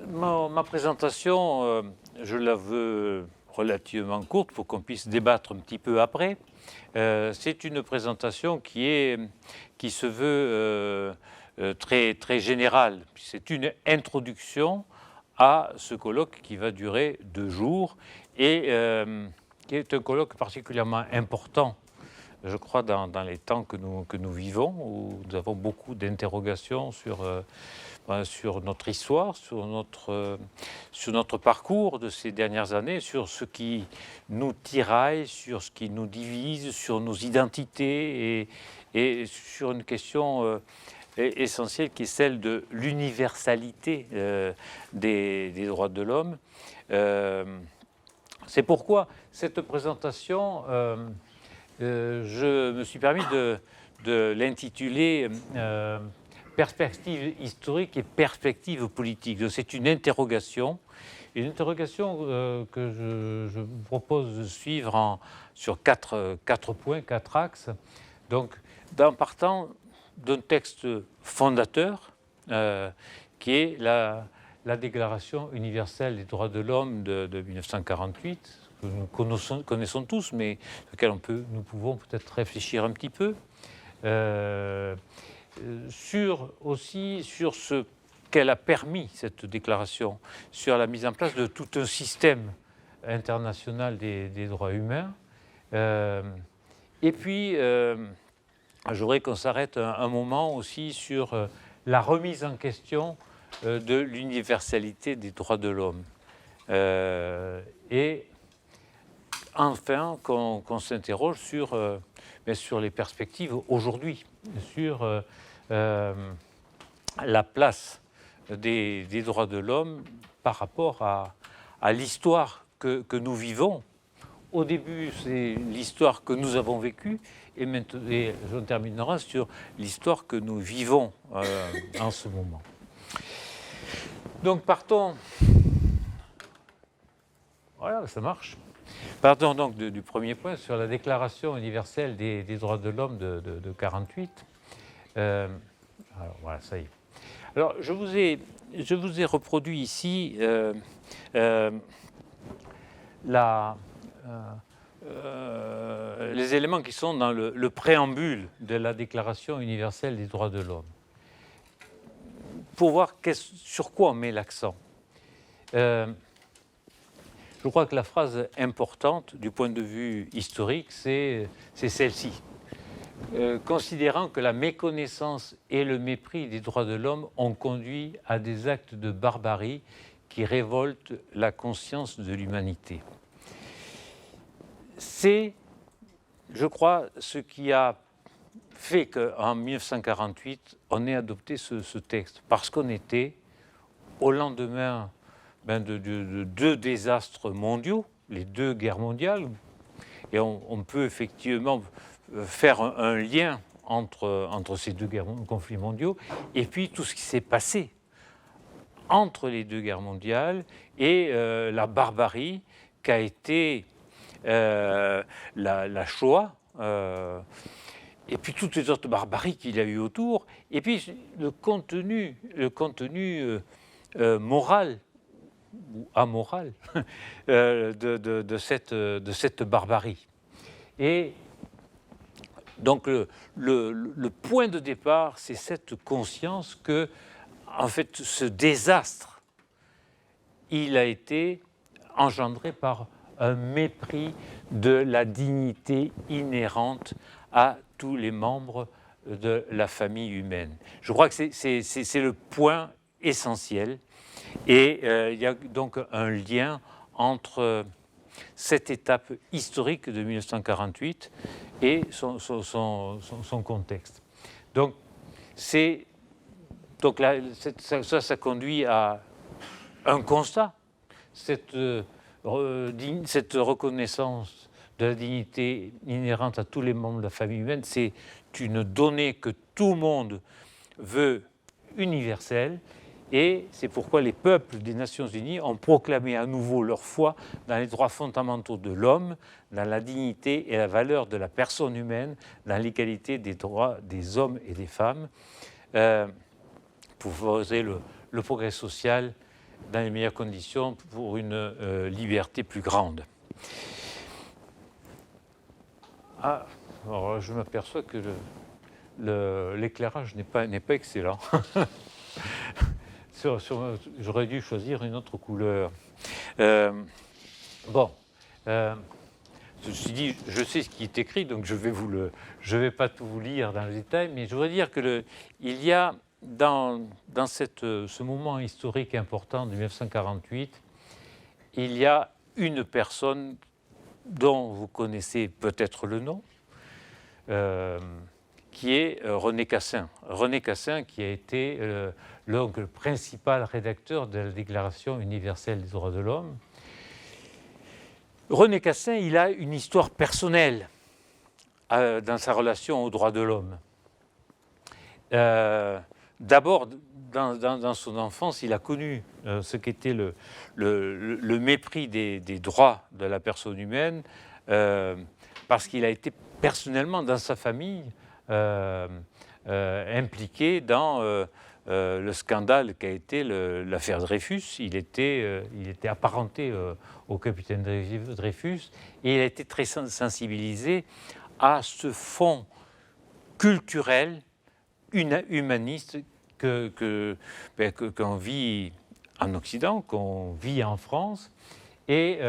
Ma présentation, je la veux relativement courte pour qu'on puisse débattre un petit peu après. C'est une présentation qui se veut très générale. C'est une introduction à ce colloque qui va durer 2 jours et qui est un colloque particulièrement important, je crois, dans les temps que nous vivons, où nous avons beaucoup d'interrogations sur notre histoire, sur notre parcours de ces dernières années, sur ce qui nous tiraille, sur ce qui nous divise, sur nos identités et sur une question essentielle qui est celle de l'universalité des droits de l'homme. C'est pourquoi cette présentation, je me suis permis de l'intituler perspective historique et perspective politique. C'est une interrogation que je vous propose de suivre sur quatre points, 4 axes. Donc, en partant d'un texte fondateur qui est la Déclaration universelle des droits de l'homme de 1948, que nous connaissons tous, mais sur lequel nous pouvons peut-être réfléchir un petit peu. Sur ce qu'elle a permis, cette déclaration, sur la mise en place de tout un système international des droits humains. Et puis, je voudrais qu'on s'arrête un moment aussi sur la remise en question de l'universalité des droits de l'homme. Et enfin, qu'on s'interroge sur les perspectives aujourd'hui, sur la place des droits de l'homme par rapport à l'histoire que nous vivons. Au début, c'est l'histoire que nous avons vécue, et je terminerai sur l'histoire que nous vivons en ce moment. Donc partons. Voilà, ça marche. Partons donc du premier point sur la Déclaration universelle des droits de l'homme de 1948. Alors voilà, ça y est. Alors je vous ai reproduit ici les éléments qui sont dans le préambule de la Déclaration universelle des droits de l'homme, pour voir sur quoi on met l'accent. Je crois que la phrase importante du point de vue historique, c'est celle-ci. Considérant que la méconnaissance et le mépris des droits de l'homme ont conduit à des actes de barbarie qui révoltent la conscience de l'humanité. C'est, je crois, ce qui a fait qu'en 1948, on ait adopté ce texte, parce qu'on était au lendemain de 2 désastres mondiaux, les 2 guerres mondiales, et on peut effectivement faire un lien entre ces 2 conflits mondiaux, et puis tout ce qui s'est passé entre les 2 guerres mondiales et la barbarie qu'a été la Shoah, et puis toutes les autres barbaries qu'il y a eu autour, et puis le contenu moral ou amoral de cette barbarie. Et donc le point de départ, c'est cette conscience que, en fait, ce désastre, il a été engendré par un mépris de la dignité inhérente à tous les membres de la famille humaine. Je crois que c'est le point essentiel. Et il y a donc un lien entre cette étape historique de 1948 et son contexte. Donc, ça conduit à un constat. Cette reconnaissance de la dignité inhérente à tous les membres de la famille humaine, c'est une donnée que tout le monde veut universelle. Et c'est pourquoi les peuples des Nations Unies ont proclamé à nouveau leur foi dans les droits fondamentaux de l'homme, dans la dignité et la valeur de la personne humaine, dans l'égalité des droits des hommes et des femmes, pour favoriser le progrès social dans les meilleures conditions pour une liberté plus grande. Ah, alors je m'aperçois que l'éclairage n'est pas excellent. J'aurais dû choisir une autre couleur. Bon, ceci dit, je sais ce qui est écrit, donc je vais pas tout vous lire dans le détail, mais je voudrais dire que il y a dans ce moment historique important de 1948, il y a une personne dont vous connaissez peut-être le nom, qui est René Cassin. René Cassin qui a été le principal rédacteur de la Déclaration universelle des droits de l'homme. René Cassin, il a une histoire personnelle dans sa relation aux droits de l'homme. D'abord, dans son enfance, il a connu ce qu'était le mépris des droits de la personne humaine, parce qu'il a été personnellement, dans sa famille, impliqué dans le scandale qu'a été l'affaire Dreyfus. Il était apparenté au capitaine Dreyfus, et il a été très sensibilisé à ce fond culturel, humaniste qu'on vit en Occident, qu'on vit en France. Et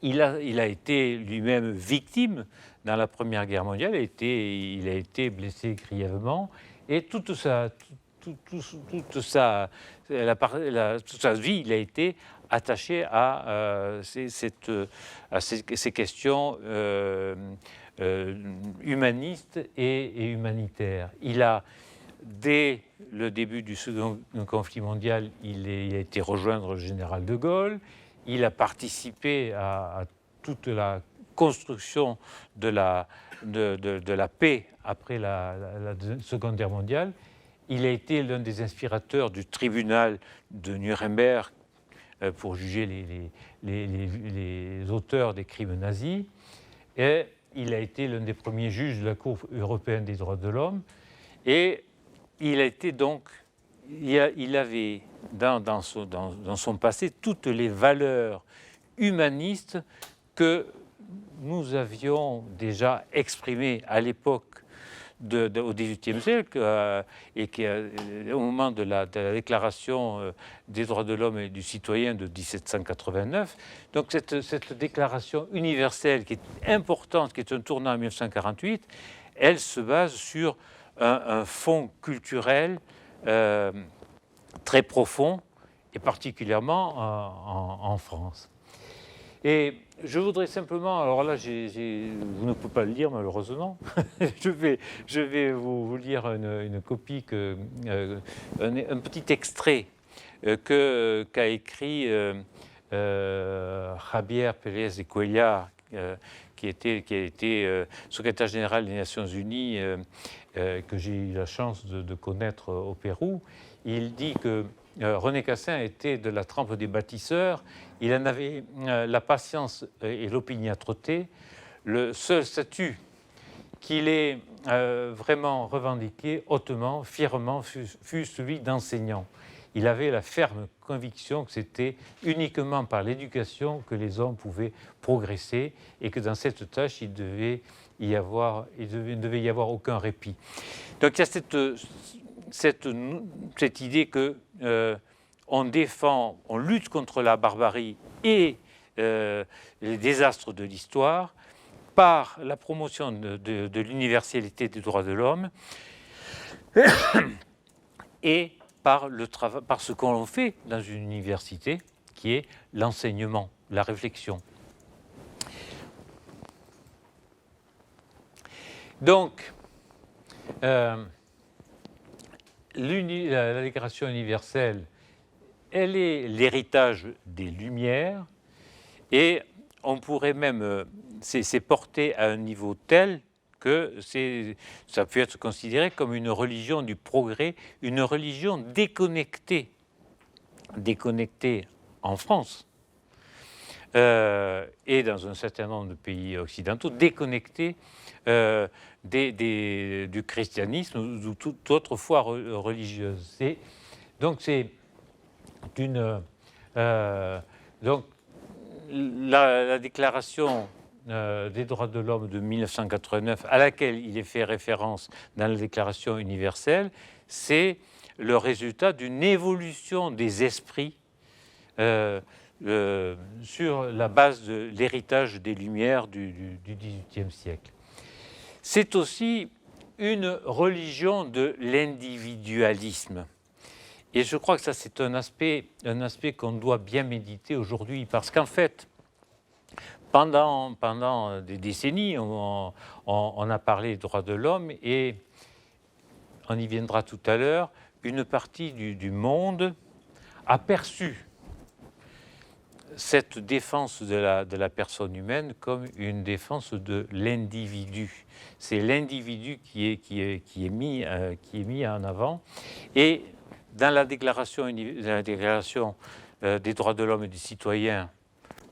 il a été lui-même victime dans la Première Guerre mondiale. Il a été blessé grièvement, et toute sa vie, il a été attaché à ces questions humanistes et humanitaires. Il a, dès le début du second conflit mondial, il a été rejoindre le général de Gaulle. Il a participé à toute la construction de la paix après la Seconde Guerre mondiale. Il a été l'un des inspirateurs du tribunal de Nuremberg pour juger les auteurs des crimes nazis. Et il a été l'un des premiers juges de la Cour européenne des droits de l'homme. Et il a été donc, il avait dans son passé toutes les valeurs humanistes que nous avions déjà exprimées à l'époque au XVIIIe siècle, et qui, au moment de la Déclaration des droits de l'homme et du citoyen de 1789. Donc cette déclaration universelle qui est importante, qui est un tournant en 1948, elle se base sur un fond culturel très profond, et particulièrement en France. Et je voudrais simplement, alors là, vous ne pouvez pas le lire malheureusement, je vais vous lire une copie, un petit extrait qu'a écrit Javier Pérez de Cuellar, qui a été secrétaire général des Nations Unies, que j'ai eu la chance de connaître au Pérou. Il dit que René Cassin était de la trempe des bâtisseurs. Il en avait la patience et l'opiniâtreté. Le seul statut qu'il ait vraiment revendiqué hautement, fièrement, fut celui d'enseignant. Il avait la ferme conviction que c'était uniquement par l'éducation que les hommes pouvaient progresser, et que dans cette tâche, il ne devait y avoir aucun répit. Donc il y a cette idée que on lutte contre la barbarie et les désastres de l'histoire par la promotion de l'universalité des droits de l'homme et par ce qu'on fait dans une université, qui est l'enseignement, la réflexion. Donc, la Déclaration universelle, elle est l'héritage des Lumières, et on pourrait même, c'est porté à un niveau tel que ça peut être considéré comme une religion du progrès, une religion déconnectée en France et dans un certain nombre de pays occidentaux, déconnectée du christianisme ou toute autre foi religieuse. Donc c'est donc la Déclaration des droits de l'homme de 1989, à laquelle il est fait référence dans la Déclaration universelle, c'est le résultat d'une évolution des esprits sur la base de l'héritage des Lumières du XVIIIe siècle. C'est aussi une religion de l'individualisme. Et je crois que ça, c'est un aspect qu'on doit bien méditer aujourd'hui, parce qu'en fait, pendant des décennies, on a parlé des droits de l'homme, et on y viendra tout à l'heure, une partie du monde a perçu cette défense de la personne humaine comme une défense de l'individu. C'est l'individu qui est mis en avant. Et dans la Déclaration des droits de l'homme et des citoyens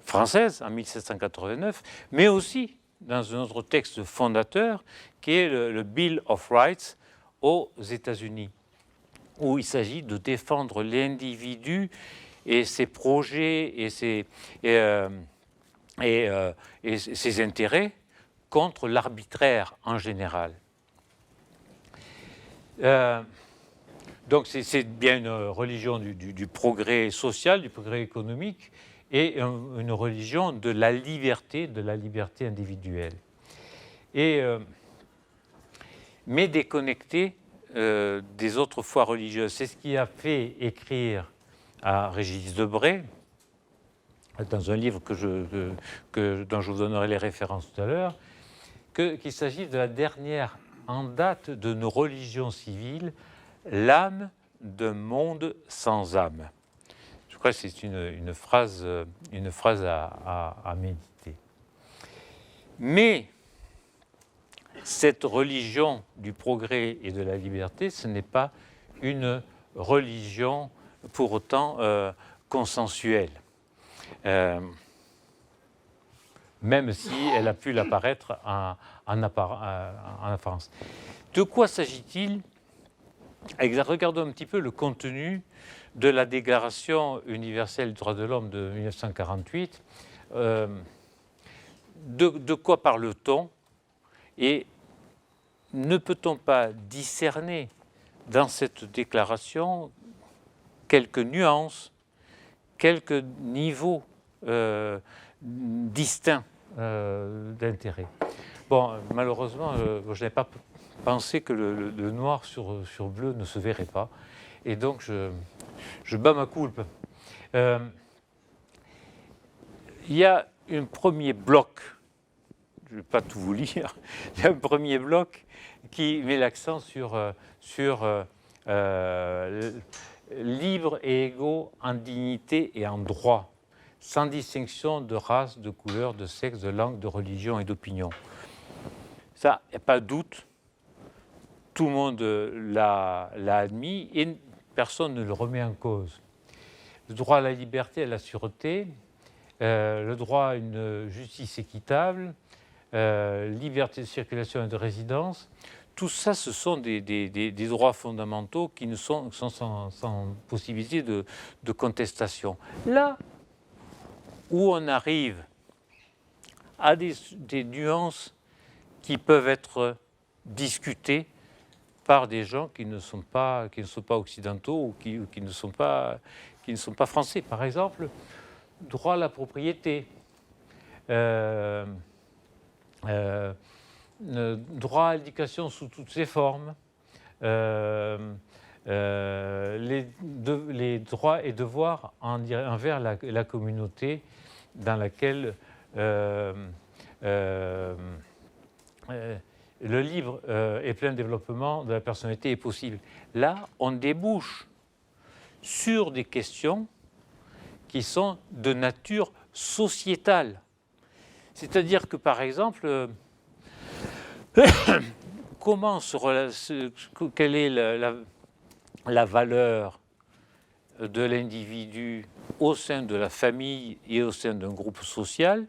française en 1789, mais aussi dans un autre texte fondateur qui est le Bill of Rights aux États-Unis, où il s'agit de défendre l'individu et ses projets et ses intérêts contre l'arbitraire en général. Donc c'est bien une religion du progrès social, du progrès économique, et une religion de la liberté individuelle. Mais déconnectée des autres foi religieuses. C'est ce qui a fait écrire à Régis Debray, dans un livre dont je vous donnerai les références tout à l'heure, qu'il s'agit de la dernière en date de nos religions civiles, l'âme d'un monde sans âme. Je crois que c'est une phrase à méditer. Mais cette religion du progrès et de la liberté, ce n'est pas une religion pour autant consensuelle, même si elle a pu l'apparaître en apparence. De quoi s'agit-il ? Regardons un petit peu le contenu de la Déclaration universelle des droits de l'homme de 1948. De quoi parle-t-on ? Et ne peut-on pas discerner dans cette déclaration quelques nuances, quelques niveaux distincts d'intérêt ? Bon, malheureusement, je n'avais pas pensé que le noir sur bleu ne se verrait pas. Et donc, je bats ma culpe. Il y a un premier bloc, je ne vais pas tout vous lire, il y a un premier bloc qui met l'accent sur libre et égaux en dignité et en droit, sans distinction de race, de couleur, de sexe, de langue, de religion et d'opinion. Ça, il n'y a pas de doute, tout le monde l'a admis et personne ne le remet en cause. Le droit à la liberté et à la sûreté, le droit à une justice équitable, liberté de circulation et de résidence, tout ça, ce sont des droits fondamentaux qui sont sans possibilité de contestation. Là où on arrive à des nuances qui peuvent être discutées par des gens qui ne sont pas occidentaux ou qui ne sont pas français. Par exemple, droit à la propriété, droit à l'éducation sous toutes ses formes, les droits et devoirs envers la communauté dans laquelle le libre et plein développement de la personnalité est possible. Là, on débouche sur des questions qui sont de nature sociétale. C'est-à-dire que, par exemple, quelle est la valeur de l'individu au sein de la famille et au sein d'un groupe social ?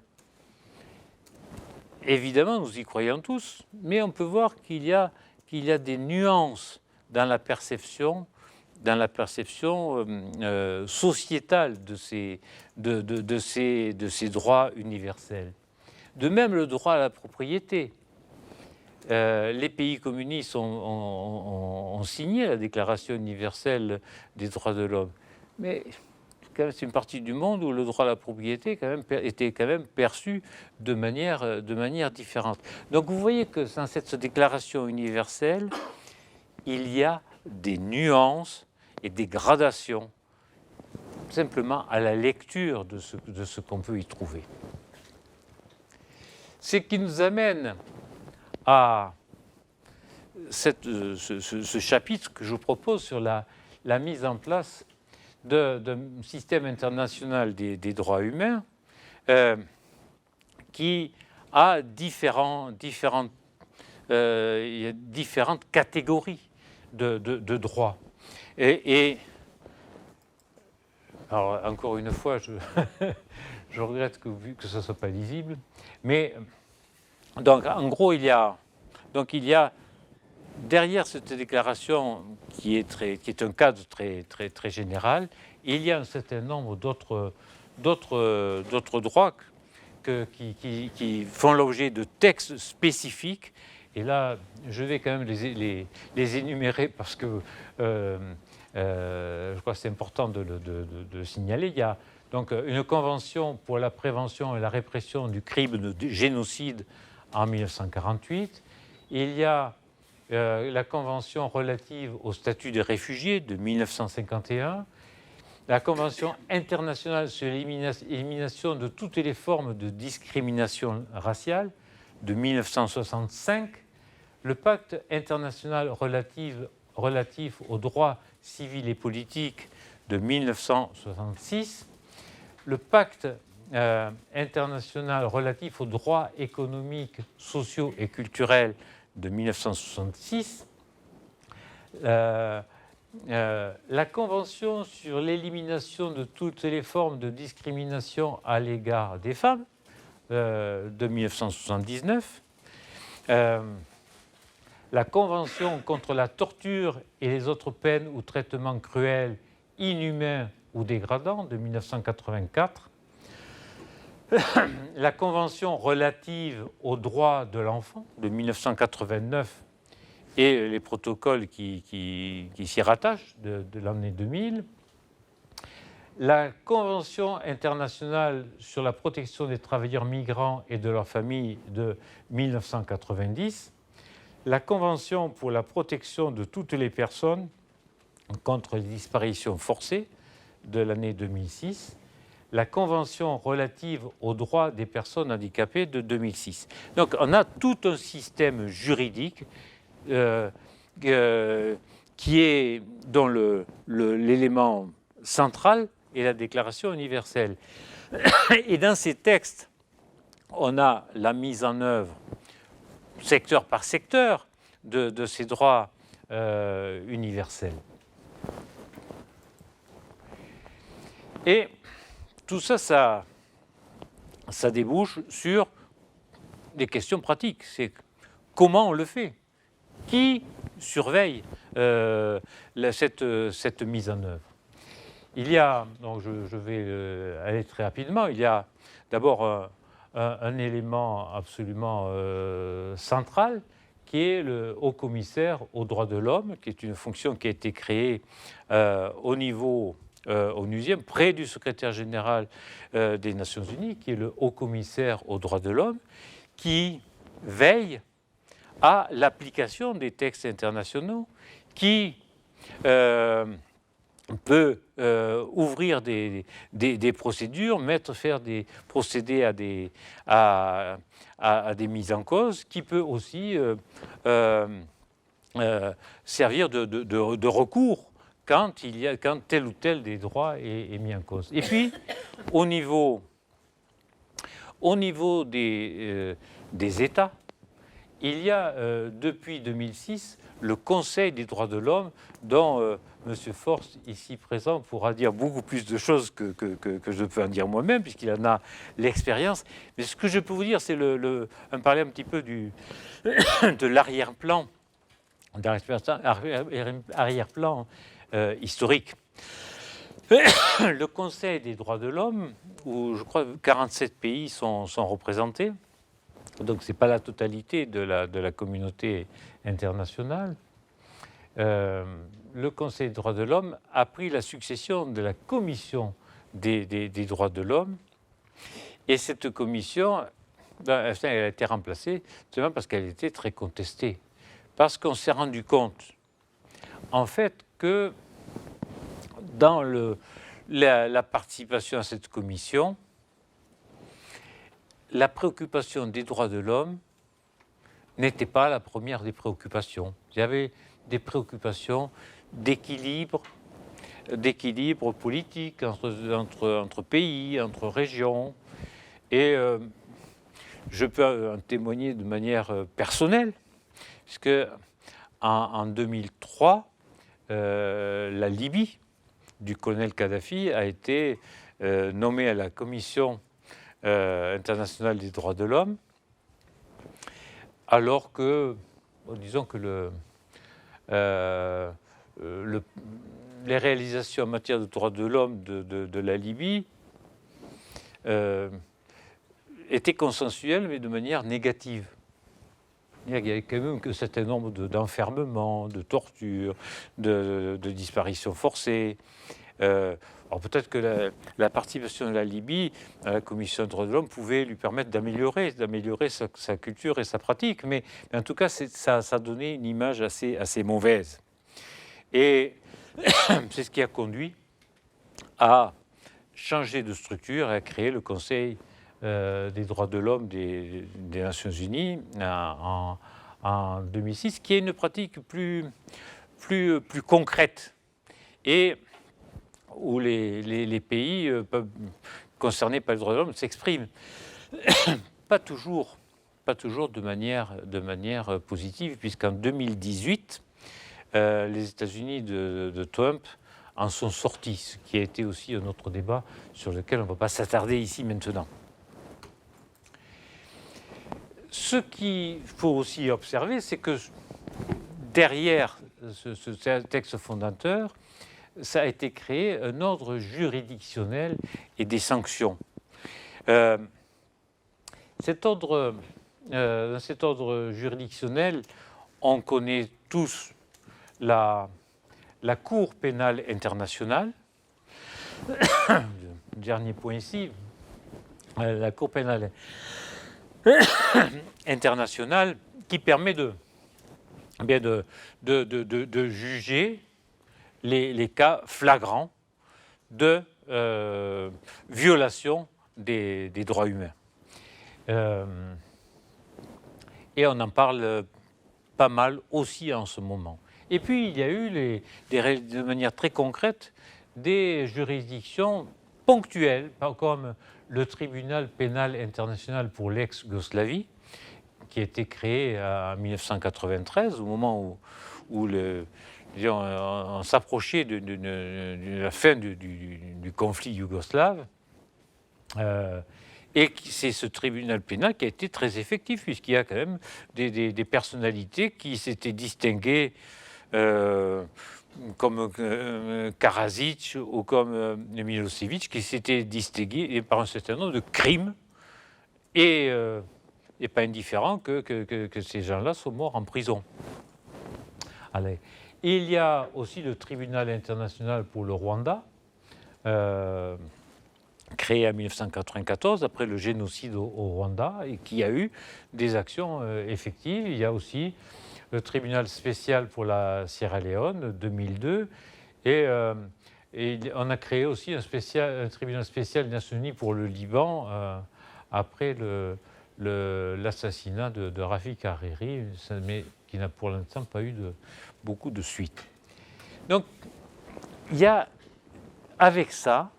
Évidemment, nous y croyons tous, mais on peut voir qu'il y a des nuances dans la perception dans la perception sociétale de ces droits universels. De même, le droit à la propriété. Les pays communistes ont signé la Déclaration universelle des droits de l'homme, mais c'est une partie du monde où le droit à la propriété était quand même perçu de manière différente. Donc vous voyez que dans cette déclaration universelle, il y a des nuances et des gradations, simplement à la lecture de ce qu'on peut y trouver. Ce qui nous amène à ce chapitre que je vous propose sur la mise en place d'un système international des droits humains qui a différentes catégories de droits. Et alors, encore une fois, je regrette que ce ne soit pas lisible, mais donc, en gros, il y a derrière cette déclaration qui est un cadre très général, il y a un certain nombre d'autres droits qui font l'objet de textes spécifiques. Et là, je vais quand même les énumérer parce que je crois que c'est important de le signaler. Il y a donc une convention pour la prévention et la répression du crime de génocide en 1948. Il y a la convention relative au statut des réfugiés de 1951, la convention internationale sur l'élimination de toutes les formes de discrimination raciale de 1965, le pacte international relatif aux droits civils et politiques de 1966, le pacte international relatif aux droits économiques, sociaux et culturels de 1966, la Convention sur l'élimination de toutes les formes de discrimination à l'égard des femmes de 1979, la Convention contre la torture et les autres peines ou traitements cruels, inhumains ou dégradants de 1984, la Convention relative aux droits de l'enfant de 1989 et les protocoles qui s'y rattachent de l'année 2000, la Convention internationale sur la protection des travailleurs migrants et de leurs familles de 1990, la Convention pour la protection de toutes les personnes contre les disparitions forcées de l'année 2006, la Convention relative aux droits des personnes handicapées de 2006. Donc on a tout un système juridique dont l'élément central est la Déclaration universelle. Et dans ces textes, on a la mise en œuvre, secteur par secteur, de ces droits universels. Et tout ça, ça débouche sur des questions pratiques. C'est comment on le fait? Qui surveille cette mise en œuvre? Il y a, donc je vais aller très rapidement, il y a d'abord un élément absolument central qui est le haut-commissaire aux droits de l'homme, qui est une fonction qui a été créée au niveau onusienne, près du secrétaire général des Nations Unies, qui est le haut-commissaire aux droits de l'homme, qui veille à l'application des textes internationaux, qui peut ouvrir des procédures, procéder à des mises en cause, qui peut aussi servir de recours quand tel ou tel des droits est mis en cause. Et puis, au niveau des États, il y a depuis 2006 le Conseil des droits de l'homme dont M. Forst, ici présent, pourra dire beaucoup plus de choses que je peux en dire moi-même, puisqu'il en a l'expérience. Mais ce que je peux vous dire, c'est parler un petit peu de l'arrière-plan, historique. Le Conseil des droits de l'homme, où je crois 47 pays sont représentés, donc ce n'est pas la totalité de la communauté internationale. Le Conseil des droits de l'homme a pris la succession de la Commission des droits de l'homme, et cette commission, elle a été remplacée seulement parce qu'elle était très contestée, parce qu'on s'est rendu compte, en fait, que dans la participation à cette commission, la préoccupation des droits de l'homme n'était pas la première des préoccupations. Il y avait des préoccupations d'équilibre politique entre pays, entre régions. Et je peux en témoigner de manière personnelle, puisque en 2003, la Libye du colonel Kadhafi a été nommée à la Commission internationale des droits de l'homme, alors que, disons que les réalisations en matière de droits de l'homme de la Libye étaient consensuelles, mais de manière négative. Il y avait quand même un certain nombre d'enfermements, de tortures, de disparitions forcées. Alors peut-être que la participation de la Libye à la Commission des droits de l'homme pouvait lui permettre d'améliorer sa culture et sa pratique, mais en tout cas, ça donnait une image assez mauvaise. Et c'est ce qui a conduit à changer de structure et à créer le Conseil des droits de l'homme des Nations Unies en 2006, qui est une pratique plus concrète et où les pays concernés par les droits de l'homme s'expriment. Pas toujours de manière positive, puisqu'en 2018, les États-Unis de Trump en sont sortis, ce qui a été aussi un autre débat sur lequel on ne va pas s'attarder ici maintenant. Ce qu'il faut aussi observer, c'est que derrière ce texte fondateur, ça a été créé un ordre juridictionnel et des sanctions. Cet ordre juridictionnel, on connaît tous la Cour pénale internationale. Dernier point ici, la Cour pénale internationale qui permet de juger les cas flagrants de violation des droits humains. Et on en parle pas mal aussi en ce moment. Et puis, il y a eu de manière très concrète des juridictions ponctuelles, comme le tribunal pénal international pour l'ex-Yougoslavie, qui a été créé en 1993, au moment où on s'approchait de la fin du conflit yougoslave. Et c'est ce tribunal pénal qui a été très effectif, puisqu'il y a quand même des personnalités qui s'étaient distinguées, comme Karadzic ou comme Milosevic, qui s'étaient distingués par un certain nombre de crimes, et pas indifférent que ces gens-là soient morts en prison. Allez. Il y a aussi le tribunal international pour le Rwanda, créé en 1994 après le génocide au Rwanda, et qui a eu des actions effectives. Il y a aussi le tribunal spécial pour la Sierra Leone, 2002, et on a créé aussi un tribunal spécial des Nations Unies pour le Liban après l'assassinat de Rafik Hariri, mais qui n'a pour l'instant pas eu beaucoup de suite. Donc, il y a avec ça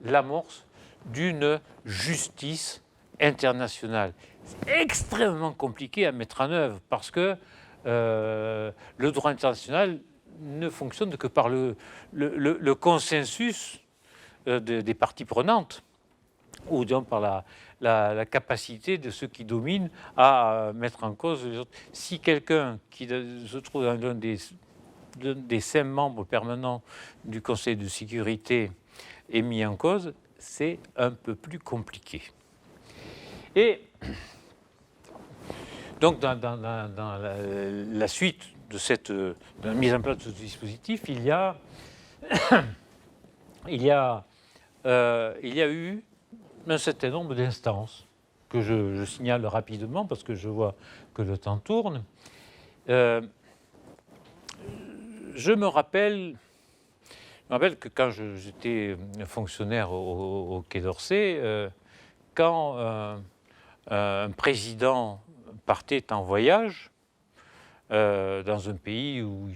l'amorce d'une justice internationale. C'est extrêmement compliqué à mettre en œuvre parce que le droit international ne fonctionne que par le consensus des parties prenantes, ou donc par la capacité de ceux qui dominent à mettre en cause les autres. Si quelqu'un qui se trouve dans l'un des des 5 membres permanents du Conseil de sécurité est mis en cause, c'est un peu plus compliqué. Et donc, dans la suite de la mise en place de ce dispositif, il y a eu un certain nombre d'instances que je signale rapidement parce que je vois que le temps tourne. Je me rappelle que quand j'étais fonctionnaire au Quai d'Orsay, quand un président partait en voyage dans un pays où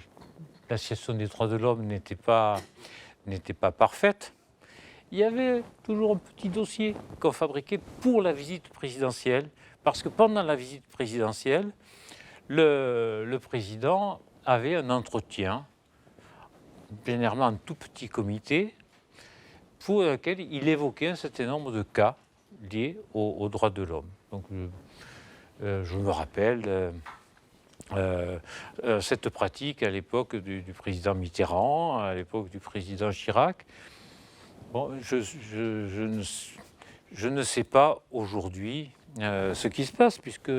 la situation des droits de l'homme n'était pas parfaite, il y avait toujours un petit dossier qu'on fabriquait pour la visite présidentielle, parce que pendant la visite présidentielle, le président avait un entretien, généralement un tout petit comité, pour lequel il évoquait un certain nombre de cas liés aux droits de l'homme. Donc, je me rappelle cette pratique à l'époque du président Mitterrand, à l'époque du président Chirac. Bon, je ne sais pas aujourd'hui ce qui se passe, puisque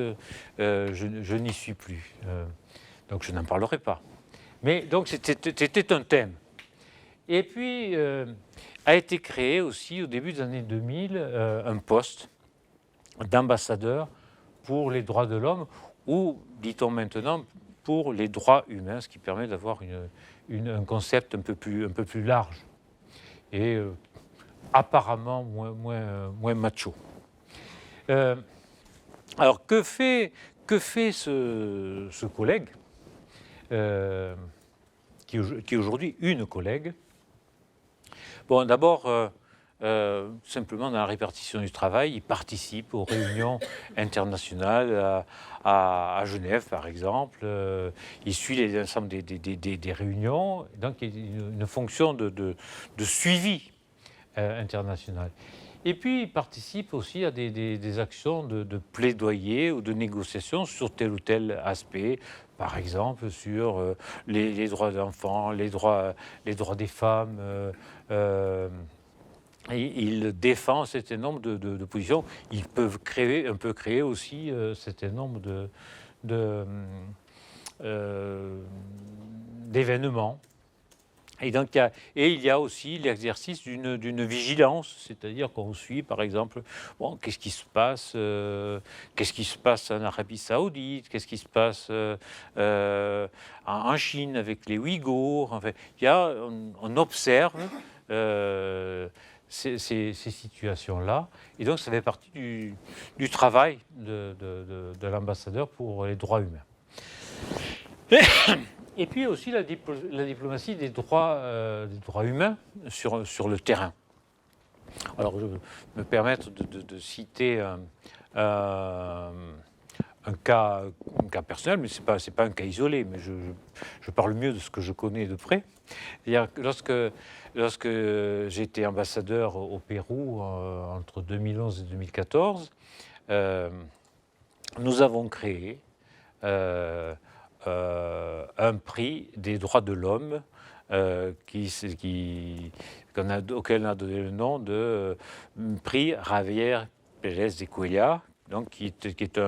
je n'y suis plus. Donc je n'en parlerai pas. Mais donc c'était un thème. Et puis a été créé aussi au début des années 2000 un poste d'ambassadeur pour les droits de l'homme, ou dit-on maintenant pour les droits humains, ce qui permet d'avoir un concept un peu plus large et apparemment moins macho. Alors que fait ce collègue, qui est aujourd'hui une collègue? Bon, d'abord, simplement dans la répartition du travail, il participe aux réunions internationales à Genève, par exemple. Il suit l'ensemble des réunions, donc il y a une fonction de suivi international. Et puis, il participe aussi à des actions de plaidoyer ou de négociation sur tel ou tel aspect, par exemple sur les droits des enfants, les droits des femmes. Il défend un certain nombre de positions. Il peut créer aussi un certain nombre d'événements. Et donc, il y a aussi l'exercice d'une vigilance, c'est-à-dire qu'on suit, par exemple, bon, qu'est-ce qui se passe en Arabie Saoudite, qu'est-ce qui se passe en Chine avec les Ouïghours. Enfin, on observe ces situations-là, et donc ça fait partie du travail de l'ambassadeur pour les droits humains. Et puis aussi la diplomatie des droits humains sur le terrain. Alors, je vais me permettre de citer un cas personnel, mais ce n'est pas un cas isolé, mais je parle mieux de ce que je connais de près. C'est-à-dire que lorsque j'étais ambassadeur au Pérou entre 2011 et 2014, nous avons créé un prix des droits de l'homme auquel on a donné le nom de prix Javier Pérez de Cuellar, donc qui est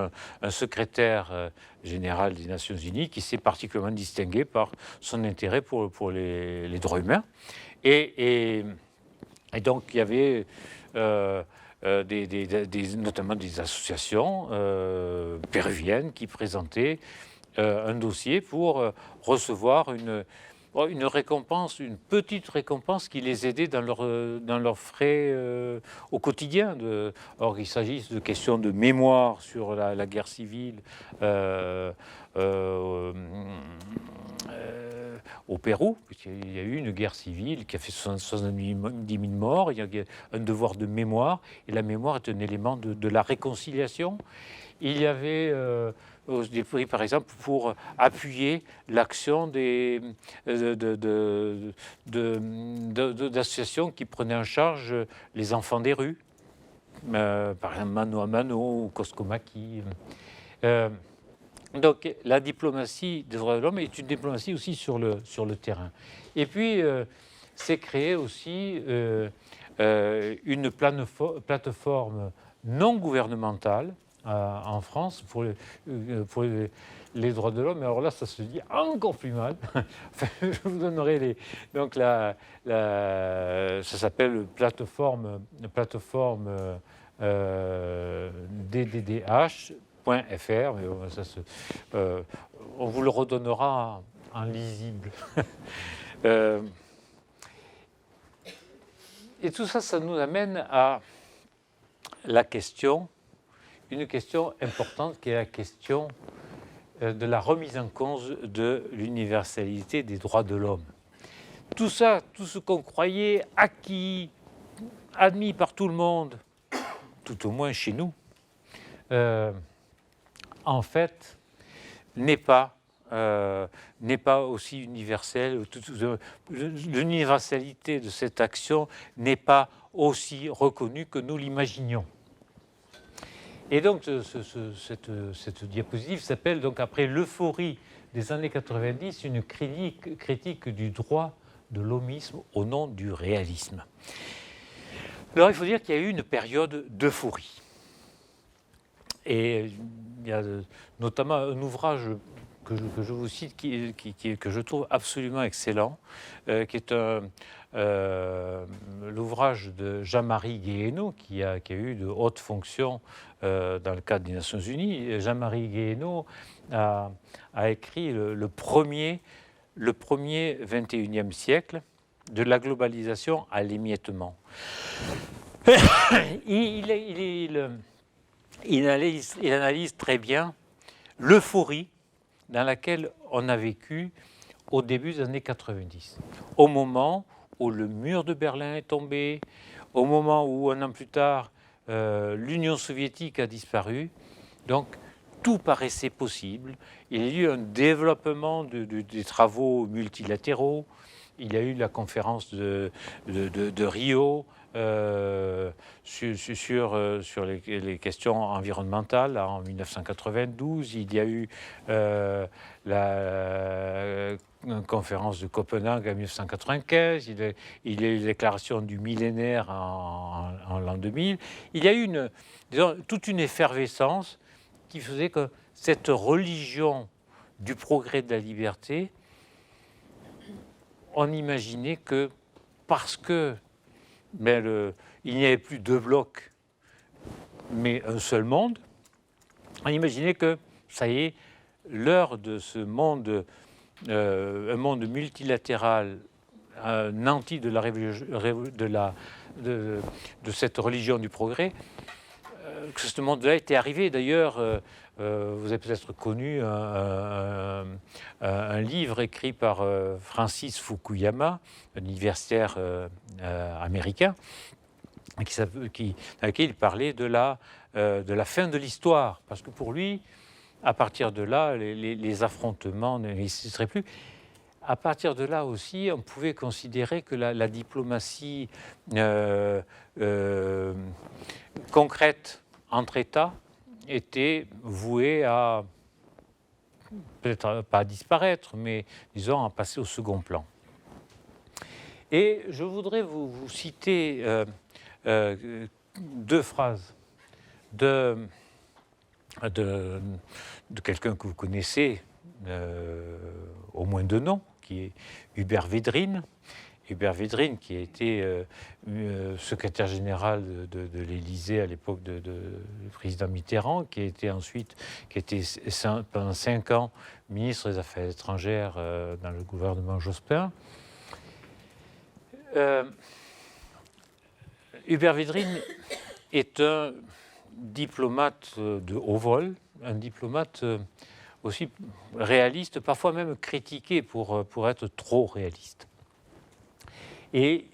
un secrétaire général des Nations Unies qui s'est particulièrement distingué par son intérêt pour les droits humains. Et donc il y avait notamment des associations péruviennes qui présentaient un dossier pour recevoir une récompense, une petite récompense qui les aidait dans leurs frais au quotidien. Or, il s'agit de questions de mémoire sur la guerre civile au Pérou, puisqu'il y a eu une guerre civile qui a fait 70 000 morts. Il y a un devoir de mémoire, et la mémoire est un élément de la réconciliation. Il y avait des prix, par exemple, pour appuyer l'action d'associations qui prenaient en charge les enfants des rues, par exemple Mano a Mano ou Coscomaki. Donc la diplomatie des droits de l'homme est une diplomatie aussi sur le terrain. Et puis c'est créé aussi une plateforme non gouvernementale en France pour les droits de l'homme. Alors là, ça se dit encore plus mal. Enfin, je vous donnerai les... Donc ça s'appelle plateforme DDDH.fr, mais on vous le redonnera en lisible. Et tout ça, ça nous amène à la question, une question importante qui est la question de la remise en cause de l'universalité des droits de l'homme. Tout ça, tout ce qu'on croyait acquis, admis par tout le monde, tout au moins chez nous, en fait, n'est pas aussi universel. L'universalité de cette action n'est pas aussi reconnue que nous l'imaginions. Et donc, cette diapositive s'appelle, donc, après l'euphorie des années 90, une critique du droit de l'homisme au nom du réalisme. Alors, il faut dire qu'il y a eu une période d'euphorie. Et il y a notamment un ouvrage que je vous cite que je trouve absolument excellent, qui est l'ouvrage de Jean-Marie Guéhenno, qui a eu de hautes fonctions dans le cadre des Nations Unies. Jean-Marie Guéhenno a écrit le premier 21e siècle, de la globalisation à l'émiettement. Il analyse très bien l'euphorie dans laquelle on a vécu au début des années 90, au moment où le mur de Berlin est tombé, au moment où, un an plus tard, l'Union soviétique a disparu. Donc, tout paraissait possible. Il y a eu un développement des travaux multilatéraux. Il y a eu la conférence de Rio sur les questions environnementales en 1992. Il y a eu la conférence de Copenhague en 1995. Il y a eu la déclaration du millénaire en l'an 2000. Il y a eu toute une effervescence qui faisait que cette religion du progrès de la liberté, on imaginait que parce que il n'y avait plus deux blocs, mais un seul monde, on imaginait que ça y est, l'heure de ce monde, un monde multilatéral, nanti de cette religion du progrès, que ce monde-là était arrivé. D'ailleurs, vous avez peut-être connu un livre écrit par Francis Fukuyama, un universitaire américain, dans lequel il parlait de la fin de l'histoire. Parce que pour lui, à partir de là, les affrontements n'existeraient plus. À partir de là aussi, on pouvait considérer que la diplomatie concrète entre États était vouée à, peut-être pas à disparaître, mais disons à passer au second plan. Et je voudrais vous citer deux phrases de quelqu'un que vous connaissez, au moins de nom, qui est Hubert Védrine. Hubert Védrine, qui a été secrétaire général de l'Élysée à l'époque du président Mitterrand, qui a été pendant 5 ans ministre des Affaires étrangères dans le gouvernement Jospin. Hubert Védrine est un diplomate de haut vol, un diplomate aussi réaliste, parfois même critiqué pour être trop réaliste. Et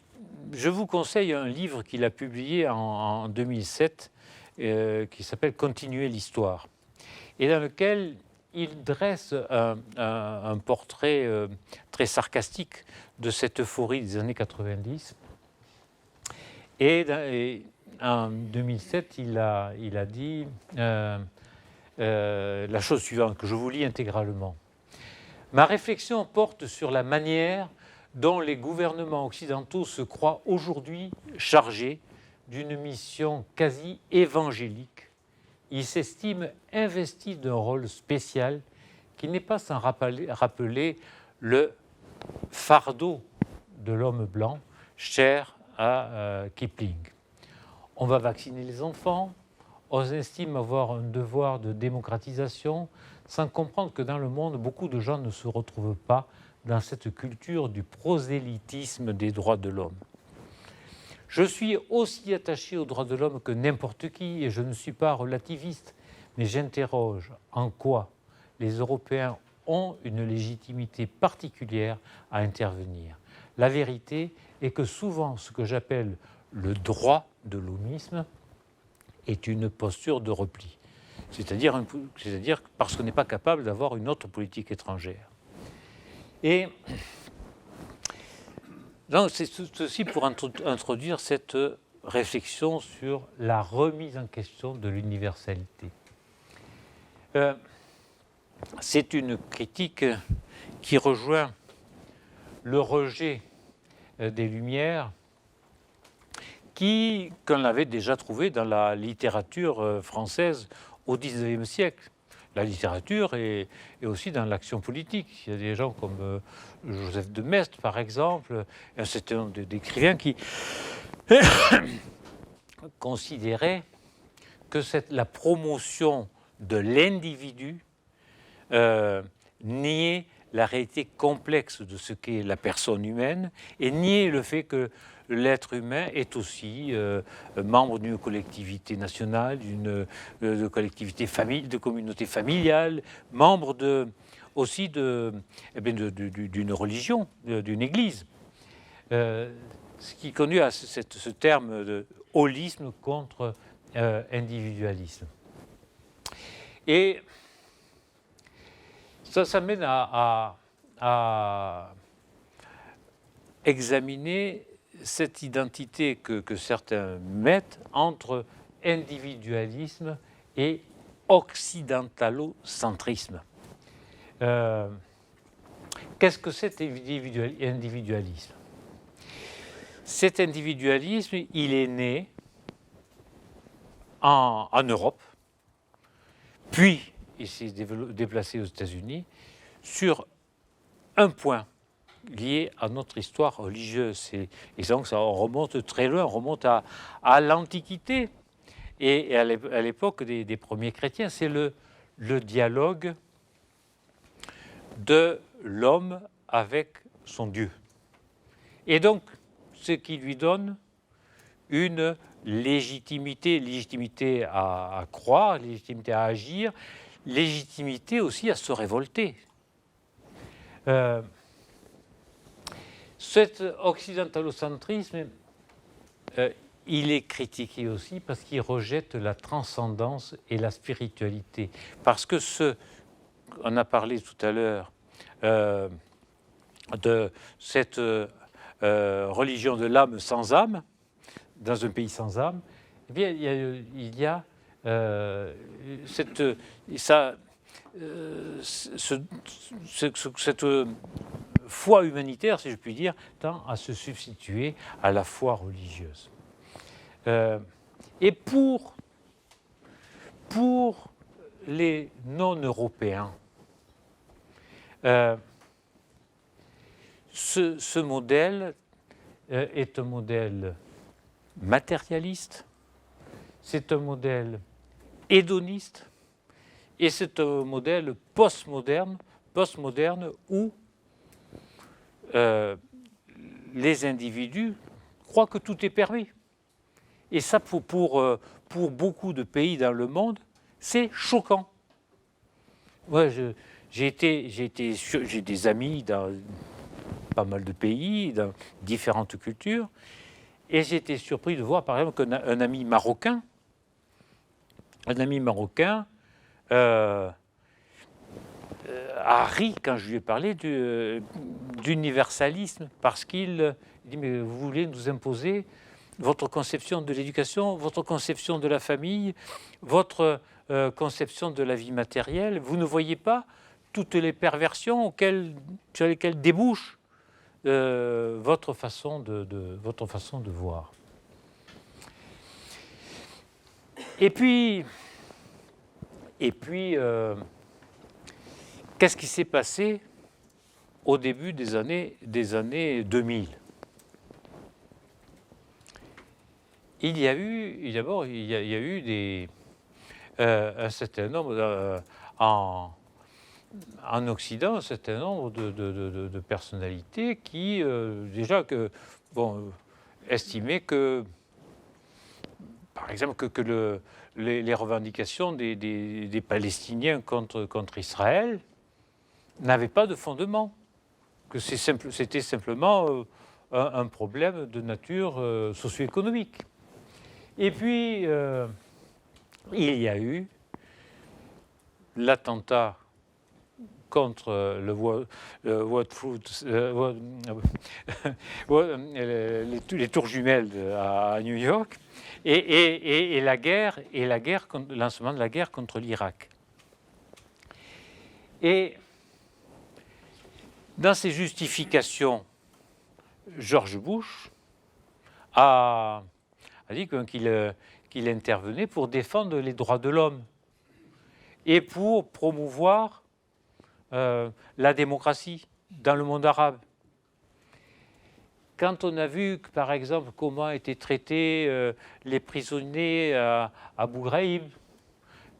je vous conseille un livre qu'il a publié en 2007 qui s'appelle « Continuer l'histoire » et dans lequel il dresse un portrait très sarcastique de cette euphorie des années 90. Et en 2007, il a dit la chose suivante, que je vous lis intégralement. Ma réflexion porte sur la manière dont les gouvernements occidentaux se croient aujourd'hui chargés d'une mission quasi évangélique. Ils s'estiment investis d'un rôle spécial qui n'est pas sans rappeler le fardeau de l'homme blanc, cher à Kipling. On va vacciner les enfants, on estime avoir un devoir de démocratisation, sans comprendre que dans le monde, beaucoup de gens ne se retrouvent pas dans cette culture du prosélytisme des droits de l'homme. Je suis aussi attaché aux droits de l'homme que n'importe qui, et je ne suis pas relativiste, mais j'interroge en quoi les Européens ont une légitimité particulière à intervenir. La vérité est que souvent, ce que j'appelle le droit de l'homisme est une posture de repli. C'est-à-dire parce qu'on n'est pas capable d'avoir une autre politique étrangère. Et donc, c'est ceci pour introduire cette réflexion sur la remise en question de l'universalité. C'est une critique qui rejoint le rejet des Lumières qu'on avait déjà trouvé dans la littérature française au XIXe siècle. La littérature et aussi dans l'action politique. Il y a des gens comme Joseph de Maistre, par exemple, un certain nombre d'écrivains qui considéraient que la promotion de l'individu niait la réalité complexe de ce qu'est la personne humaine et niait le fait que l'être humain est aussi membre d'une collectivité nationale, d'une collectivité de communauté familiale, membre aussi d'une religion, d'une église. Ce qui conduit à ce terme de holisme contre individualisme. Et ça mène à examiner cette identité que certains mettent entre individualisme et occidentalocentrisme. Qu'est-ce que cet individualisme ? Cet individualisme, il est né en Europe, puis il s'est déplacé aux États-Unis sur un point lié à notre histoire religieuse. Et donc ça remonte très loin, on remonte à l'Antiquité et à l'époque des premiers chrétiens. C'est le dialogue de l'homme avec son Dieu. Et donc, ce qui lui donne une légitimité à croire, légitimité à agir, légitimité aussi à se révolter. Cet occidentalocentrisme, il est critiqué aussi parce qu'il rejette la transcendance et la spiritualité. Parce que on a parlé tout à l'heure de cette religion de l'âme sans âme, dans un pays sans âme, eh bien, il y a cette foi humanitaire, si je puis dire, tend à se substituer à la foi religieuse. Et pour les non-européens, ce modèle est un modèle matérialiste, c'est un modèle hédoniste et c'est un modèle postmoderne où les individus croient que tout est permis. Et ça, pour beaucoup de pays dans le monde, c'est choquant. Moi, j'ai des amis dans pas mal de pays, dans différentes cultures, et j'ai été surpris de voir, par exemple, qu'un ami marocain a ri quand je lui ai parlé d'universalisme, parce qu'il dit « mais vous voulez nous imposer votre conception de l'éducation, votre conception de la famille, votre conception de la vie matérielle. Vous ne voyez pas toutes les perversions sur lesquelles débouche votre façon de voir. Et puis qu'est-ce qui s'est passé au début des années 2000? Il y a eu un certain nombre en Occident, un certain nombre de personnalités qui estimaient que, par exemple, que les revendications des Palestiniens contre Israël n'avaient pas de fondement, que c'était simplement un problème de nature socio-économique. Et puis, il y a eu l'attentat contre les tours jumelles à New York, et le lancement de la guerre contre l'Irak. Et dans ses justifications, George Bush a dit qu'il intervenait pour défendre les droits de l'homme et pour promouvoir la démocratie dans le monde arabe. Quand on a vu, par exemple, comment étaient traités les prisonniers à Abu Ghraib,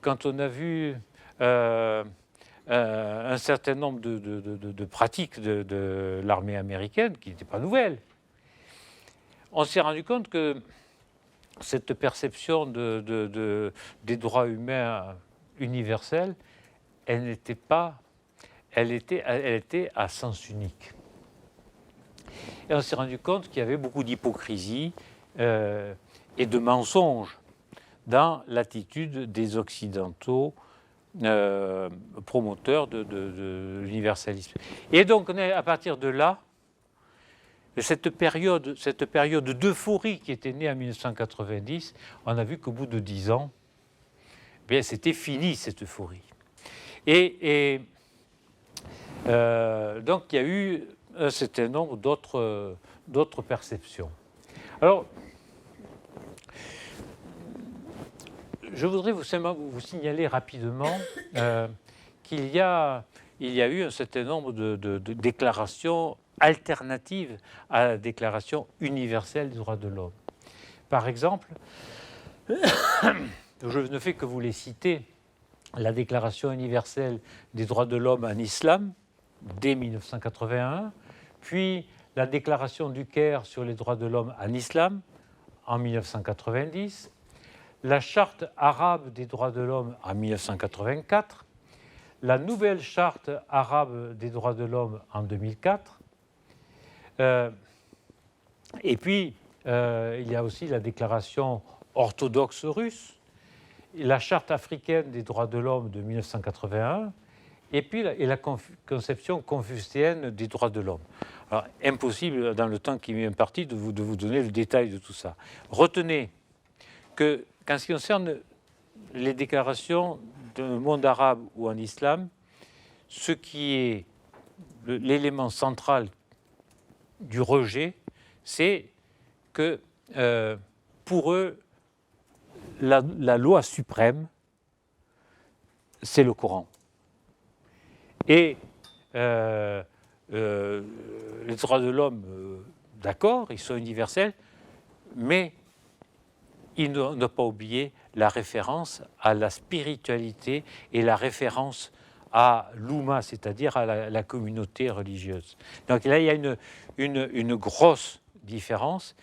quand on a vu un certain nombre de pratiques de l'armée américaine qui n'étaient pas nouvelles, on s'est rendu compte que cette perception des droits humains universels, elle était à sens unique. Et on s'est rendu compte qu'il y avait beaucoup d'hypocrisie et de mensonges dans l'attitude des Occidentaux promoteurs de l'universalisme. Et donc, à partir de là, cette période d'euphorie qui était née en 1990, on a vu qu'au bout de 10 ans, bien, c'était fini cette euphorie. Et donc, il y a eu un certain nombre d'autres perceptions. Alors, je voudrais vous signaler rapidement qu'il y a eu un certain nombre de déclarations alternatives à la Déclaration universelle des droits de l'homme. Par exemple, je ne fais que vous les citer, la Déclaration universelle des droits de l'homme en islam, dès 1981, puis la Déclaration du Caire sur les droits de l'homme en islam, en 1990, la Charte arabe des droits de l'homme en 1984, la nouvelle Charte arabe des droits de l'homme en 2004, et puis il y a aussi la déclaration orthodoxe russe, la Charte africaine des droits de l'homme de 1981, et puis la conception confucéenne des droits de l'homme. Alors, impossible, dans le temps qui m'est imparti, de vous donner le détail de tout ça. Retenez que, qu'en ce qui concerne les déclarations du monde arabe ou en islam, ce qui est l'élément central du rejet, c'est que pour eux, la loi suprême, c'est le Coran. Et les droits de l'homme, d'accord, ils sont universels, mais il ne doit pas oublier la référence à la spiritualité et la référence à l'Oumma, c'est-à-dire à la communauté religieuse. Donc là, il y a une grosse différence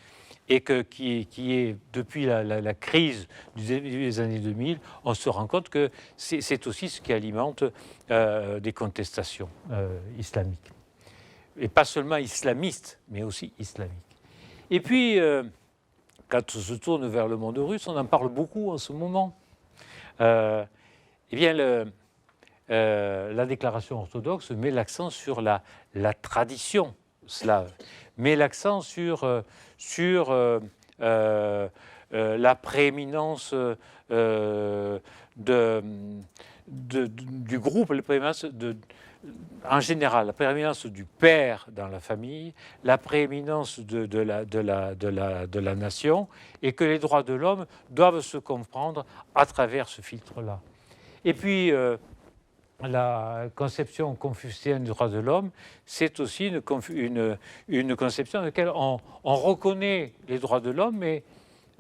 et qui est, depuis la crise du début des années 2000, on se rend compte que c'est aussi ce qui alimente des contestations islamiques. Et pas seulement islamistes, mais aussi islamiques. Et puis, quand on se tourne vers le monde russe, on en parle beaucoup en ce moment. Eh bien, la déclaration orthodoxe met l'accent sur la tradition slave, met l'accent sur la prééminence du groupe, la prééminence en général, la prééminence du père dans la famille, la prééminence de la nation, et que les droits de l'homme doivent se comprendre à travers ce filtre-là. Et puis, la conception confucéenne du droit de l'homme, c'est aussi une conception dans laquelle on reconnaît les droits de l'homme, mais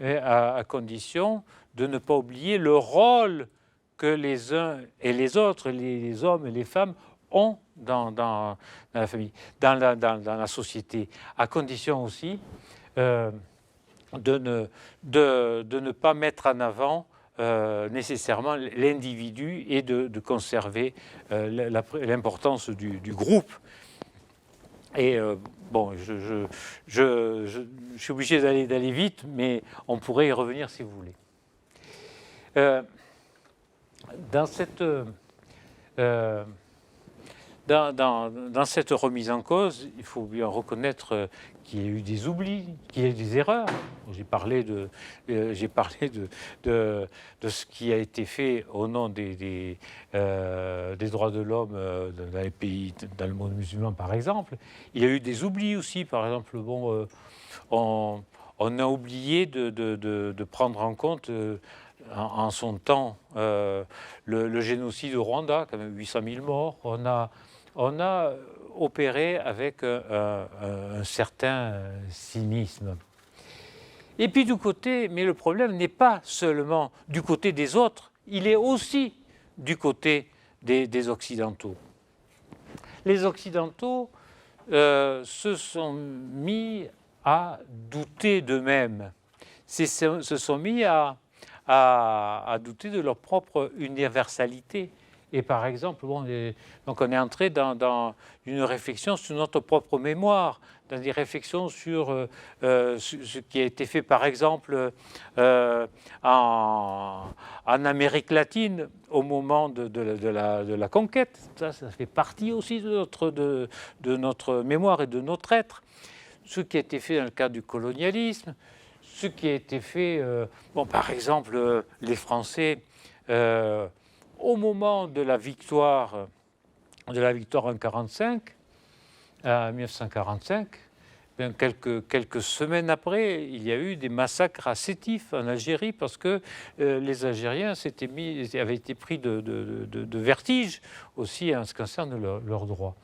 à condition de ne pas oublier le rôle que les uns et les autres, les hommes et les femmes, ont dans la famille, dans la société, à condition aussi de ne pas mettre en avant nécessairement l'individu et de conserver l'importance du groupe. Et bon, je suis obligé d'aller vite, mais on pourrait y revenir si vous voulez. Dans cette remise en cause, il faut bien reconnaître qu'il y a eu des oublis, qu'il y a eu des erreurs. J'ai parlé de ce qui a été fait au nom des droits de l'homme dans les pays, dans le monde musulman par exemple. Il y a eu des oublis aussi, par exemple, bon, on a oublié de prendre en compte en son temps le génocide au Rwanda, quand même 800 000 morts. On a opéré avec un certain cynisme. Et puis du côté, mais le problème n'est pas seulement du côté des autres, il est aussi du côté des Occidentaux. Les Occidentaux se sont mis à douter d'eux-mêmes, se sont mis à douter de leur propre universalité. Et par exemple, bon, donc on est entré dans une réflexion sur notre propre mémoire, dans des réflexions sur ce qui a été fait par exemple en Amérique latine au moment de la conquête. Ça fait partie aussi de notre mémoire et de notre être. Ce qui a été fait dans le cadre du colonialisme, ce qui a été fait, bon, par exemple, les Français... au moment de la victoire en 1945, en 1945, bien quelques semaines après, il y a eu des massacres à Sétif en Algérie parce que les Algériens avaient été pris de vertige aussi en ce qui concerne leurs droits.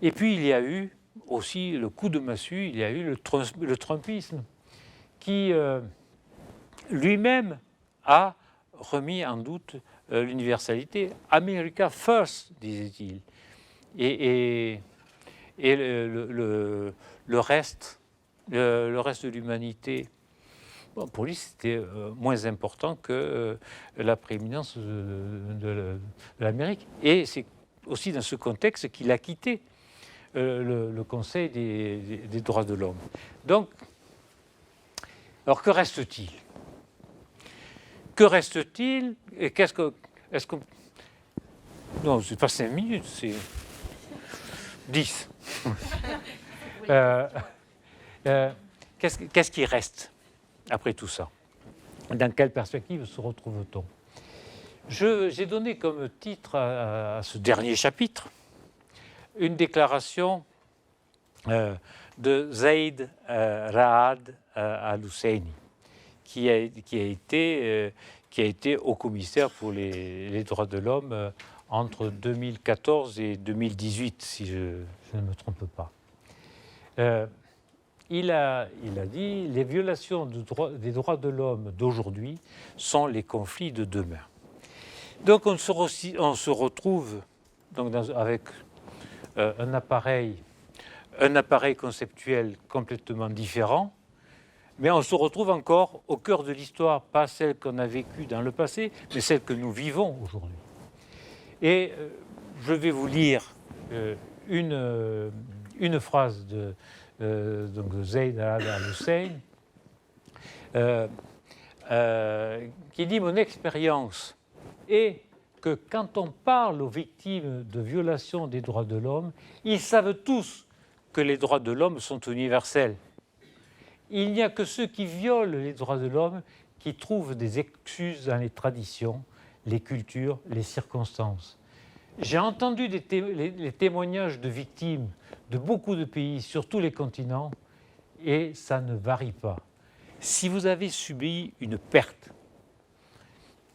Et puis il y a eu aussi le coup de massue, il y a eu le trumpisme qui lui-même a remis en doute l'universalité. America first, disait-il. Et le reste de l'humanité, bon, pour lui, c'était moins important que la prééminence de l'Amérique. Et c'est aussi dans ce contexte qu'il a quitté le Conseil des droits de l'homme. Donc, alors que reste-t-il ? Que reste-t-il et est-ce que... Non, c'est pas 5 minutes, c'est 10. Qu'est-ce qui reste après tout ça? Dans quelle perspective se retrouve-t-on? J'ai donné comme titre à ce dernier chapitre une déclaration de Zaid Raad al-Husseini, qui a été haut commissaire pour les droits de l'homme entre 2014 et 2018, si je ne me trompe pas. Il a dit « Les violations des droits de l'homme d'aujourd'hui sont les conflits de demain ». Donc on se retrouve donc avec un appareil conceptuel complètement différent, mais on se retrouve encore au cœur de l'histoire, pas celle qu'on a vécue dans le passé, mais celle que nous vivons aujourd'hui. Et je vais vous lire une phrase de Zaid al-Hussein qui dit « Mon expérience est que quand on parle aux victimes de violations des droits de l'homme, ils savent tous que les droits de l'homme sont universels. il n'y a que ceux qui violent les droits de l'homme qui trouvent des excuses dans les traditions, les cultures, les circonstances. J'ai entendu les témoignages de victimes de beaucoup de pays sur tous les continents et ça ne varie pas. Si vous avez subi une perte,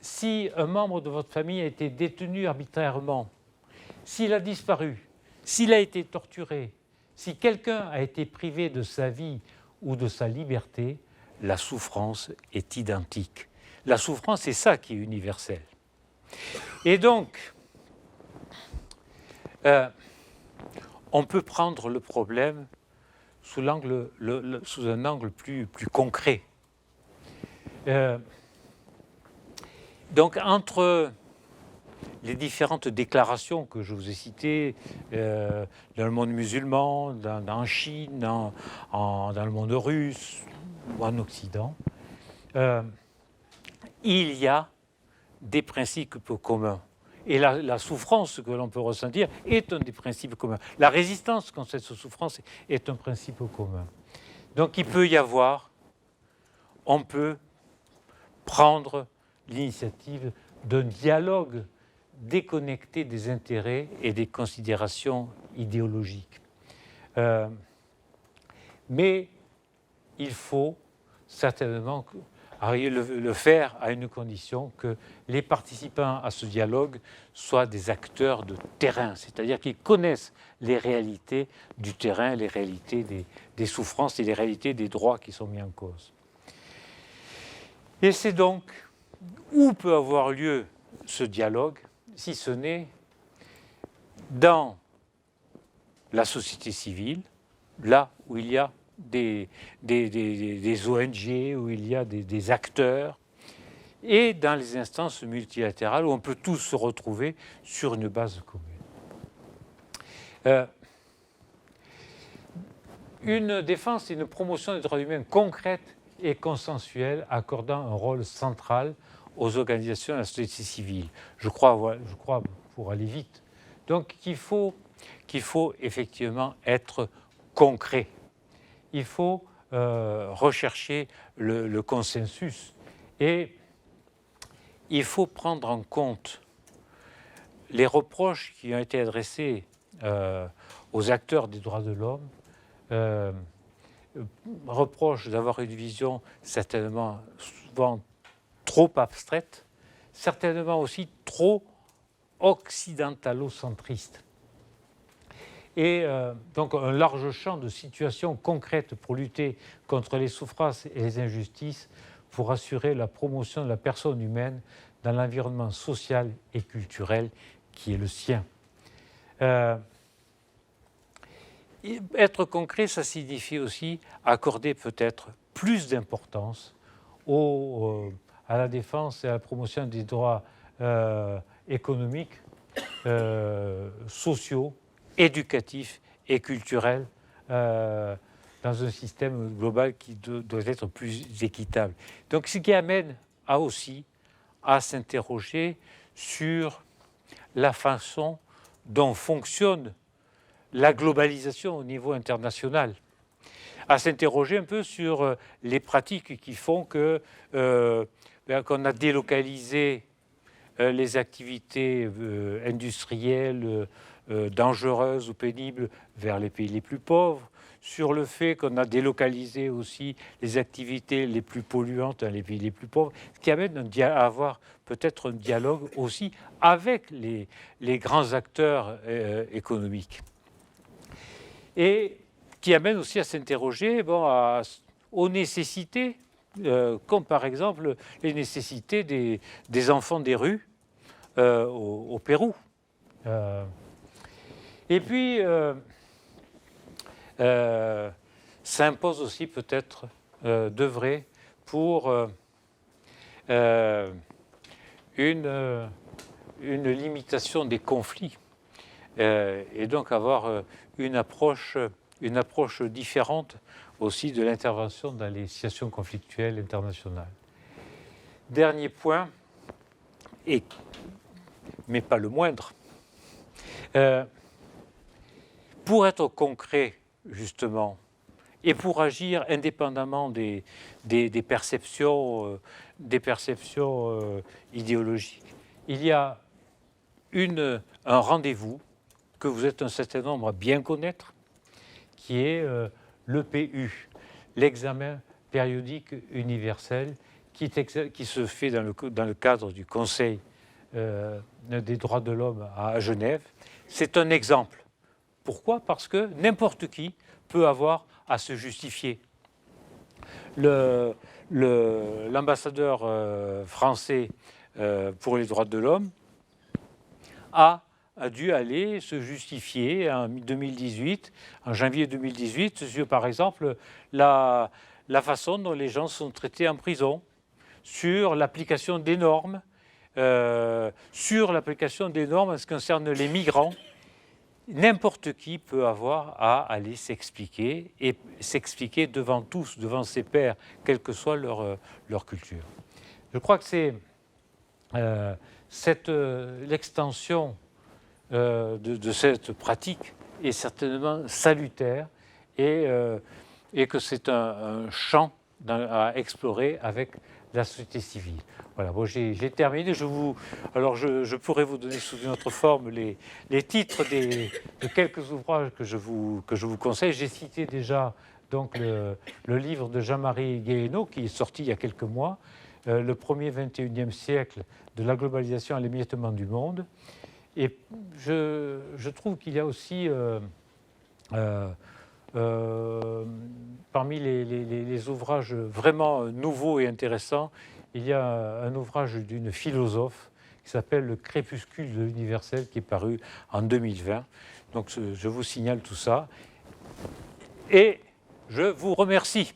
si un membre de votre famille a été détenu arbitrairement, s'il a disparu, s'il a été torturé, si quelqu'un a été privé de sa vie ou de sa liberté, la souffrance est identique. La souffrance, c'est ça qui est universel. Et donc, on peut prendre le problème sous un angle plus concret. Donc, entre les différentes déclarations que je vous ai citées dans le monde musulman, en Chine, dans le monde russe ou en Occident, il y a des principes communs. Et la souffrance que l'on peut ressentir est un des principes communs. La résistance contre cette souffrance est un principe commun. Donc il peut y avoir, on peut prendre l'initiative d'un dialogue déconnecté des intérêts et des considérations idéologiques. Mais il faut certainement le faire à une condition que les participants à ce dialogue soient des acteurs de terrain, c'est-à-dire qu'ils connaissent les réalités du terrain, les réalités des souffrances et les réalités des droits qui sont mis en cause. Et c'est donc où peut avoir lieu ce dialogue, si ce n'est dans la société civile, là où il y a des ONG, où il y a des acteurs, et dans les instances multilatérales où on peut tous se retrouver sur une base commune. Une défense et une promotion des droits humains concrète et consensuelle, accordant un rôle central aux organisations de la société civile. Je crois pour aller vite, donc qu'il faut effectivement être concret. Il faut rechercher le consensus et il faut prendre en compte les reproches qui ont été adressés aux acteurs des droits de l'homme, reprochent d'avoir une vision certainement souvent trop abstraite, certainement aussi trop occidentalo-centriste. Et donc un large champ de situations concrètes pour lutter contre les souffrances et les injustices, pour assurer la promotion de la personne humaine dans l'environnement social et culturel qui est le sien. Être concret, ça signifie aussi accorder peut-être plus d'importance à la défense et à la promotion des droits économiques, sociaux, éducatif et culturel dans un système global qui doit être plus équitable. Donc ce qui amène aussi à s'interroger sur la façon dont fonctionne la globalisation au niveau international, à s'interroger un peu sur les pratiques qui font qu'on a délocalisé les activités industrielles dangereuses ou pénibles vers les pays les plus pauvres, sur le fait qu'on a délocalisé aussi les activités les plus polluantes dans les pays les plus pauvres, ce qui amène à avoir peut-être un dialogue aussi avec les grands acteurs économiques. Et qui amène aussi à s'interroger aux nécessités, comme par exemple les nécessités des enfants des rues au Pérou. Et puis, ça impose aussi peut-être d'œuvrer pour une limitation des conflits et donc avoir une approche différente aussi de l'intervention dans les situations conflictuelles internationales. Dernier point, mais pas le moindre, pour être concret justement et pour agir indépendamment des perceptions, idéologiques. Il y a un rendez-vous que vous êtes un certain nombre à bien connaître, qui est l'EPU, l'examen périodique universel, qui se fait dans le cadre du Conseil des droits de l'homme à Genève. C'est un exemple. Pourquoi? Parce que n'importe qui peut avoir à se justifier. L'ambassadeur français pour les droits de l'homme a dû aller se justifier en 2018, en janvier 2018, sur par exemple la façon dont les gens sont traités en prison, sur l'application des normes, en ce qui concerne les migrants. N'importe qui peut avoir à aller s'expliquer, et s'expliquer devant tous, devant ses pairs, quelle que soit leur culture. Je crois que c'est l'extension de cette pratique est certainement salutaire, et que c'est un champ à explorer avec la société civile. Voilà, bon, j'ai terminé. Je pourrais vous donner sous une autre forme les titres de quelques ouvrages que je vous conseille. J'ai cité déjà donc le livre de Jean-Marie Guéhenno, qui est sorti il y a quelques mois, Le premier 21e siècle, de la globalisation à l'émiettement du monde. Et je trouve qu'il y a aussi parmi les ouvrages vraiment nouveaux et intéressants, il y a un ouvrage d'une philosophe qui s'appelle Le crépuscule de l'universel, qui est paru en 2020. Donc je vous signale tout ça. Et je vous remercie.